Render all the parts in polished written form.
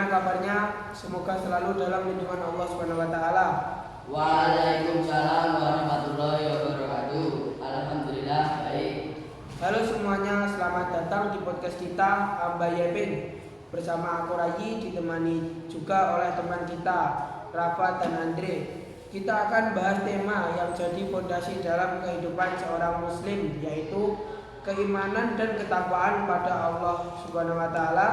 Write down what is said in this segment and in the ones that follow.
Bagaimana kabarnya? Semoga selalu dalam lindungan Allah Subhanahu wa taala. Waalaikumsalam warahmatullahi wabarakatuh. Alhamdulillah baik. Halo semuanya, selamat datang di podcast kita Amba Yepin. Bersama aku Rayi, ditemani juga oleh teman kita Rafa dan Andre. Kita akan bahas tema yang jadi fondasi dalam kehidupan seorang muslim, yaitu keimanan dan ketakwaan pada Allah Subhanahu wa taala,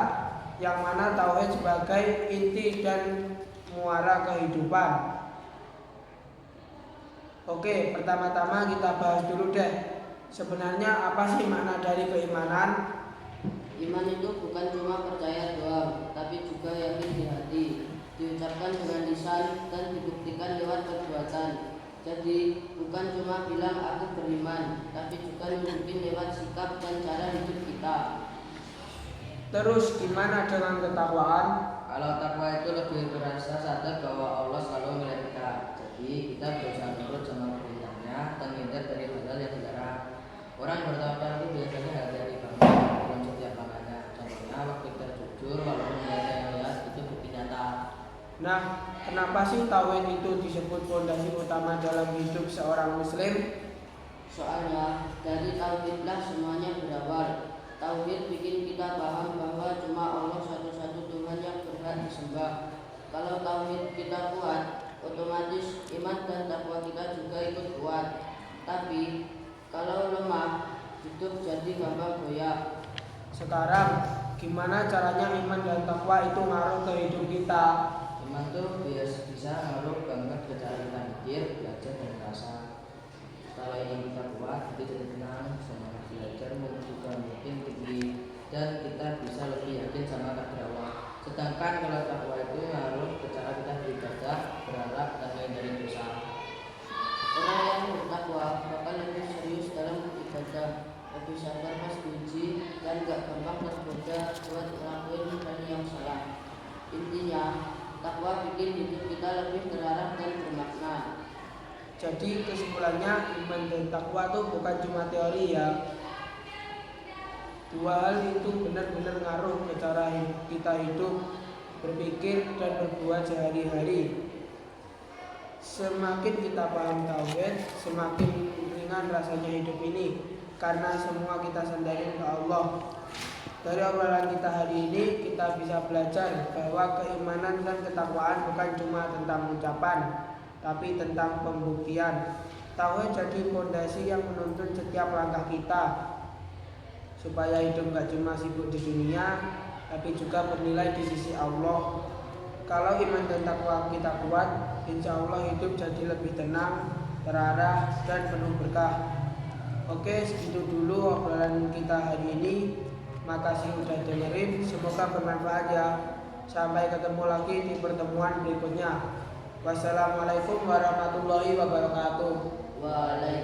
yang mana tauhid sebagai inti dan muara kehidupan. Oke, pertama-tama kita bahas dulu deh. Sebenarnya apa sih makna dari keimanan? Iman itu bukan cuma percaya doang, tapi juga yakin di hati, diucapkan dengan lisan dan dibuktikan lewat perbuatan. Jadi bukan cuma bilang aku beriman, tapi juga nunjukin lewat sikap dan cara hidup kita. Terus gimana dengan ketakwaan? Kalau takwa itu lebih berasa sadar bahwa Allah selalu melihat kita. Jadi kita berusaha nurut sama perintahnya dan hindar dari hal yang dilarang. Orang bertawakal itu biasanya hal dari bangga dalam setiap langkahnya. Contohnya waktu kita jujur walaupun mereka yang lihat itu bukti nyata. Nah, kenapa sih tauhid itu disebut fondasi utama dalam hidup seorang muslim? Soalnya dari tauhidlah semuanya berawal. Tauhid bikin kita paham bahwa cuma Allah satu-satu Tuhan yang berhak disembah. Kalau tauhid kita kuat, otomatis iman dan takwa kita juga ikut kuat. Tapi kalau lemah, hidup jadi gampang goyah. Sekarang, gimana caranya iman dan takwa itu ngaruh ke hidup kita? Iman tuh bisa ngaruh banget ke cara kita mikir, belajar dan merasa. Kalau ini kita kuat, kita jadi tenang, semangat belajar juga mungkin tinggi, dan kita bisa lebih yakin sama takdir Allah. Sedangkan kalau takwa itu ngaruh ke cara kita beribadah, berharap dan menghindari dosa. Orang yang bertakwa bakal lebih serius dalam beribadah, lebih sabar pas diuji, dan gak gampang tergoda buat ngelakuin hal yang salah. Intinya, takwa bikin hidup kita lebih terarah dan bermakna. Jadi kesimpulannya, iman dan takwa itu bukan cuma teori ya. Dua hal itu benar-benar ngaruh ke cara kita hidup, berpikir dan berbuat sehari-hari. Semakin kita paham tauhid, semakin ringan rasanya hidup ini, karena semua kita sandarin ke Allah. Dari obrolan kita hari ini, kita bisa belajar bahwa keimanan dan ketakwaan bukan cuma tentang ucapan, tapi tentang pembuktian. Tauhid jadi fondasi yang menuntun setiap langkah kita, supaya hidup gak cuma sibuk di dunia, tapi juga bernilai di sisi Allah. Kalau iman dan takwa kita kuat, insya Allah hidup jadi lebih tenang, terarah, dan penuh berkah. Oke, segitu dulu obrolan kita hari ini. Makasih udah dengerin, semoga bermanfaat ya. Sampai ketemu lagi di pertemuan berikutnya. Wassalamualaikum warahmatullahi wabarakatuh. Waalaikumsalam.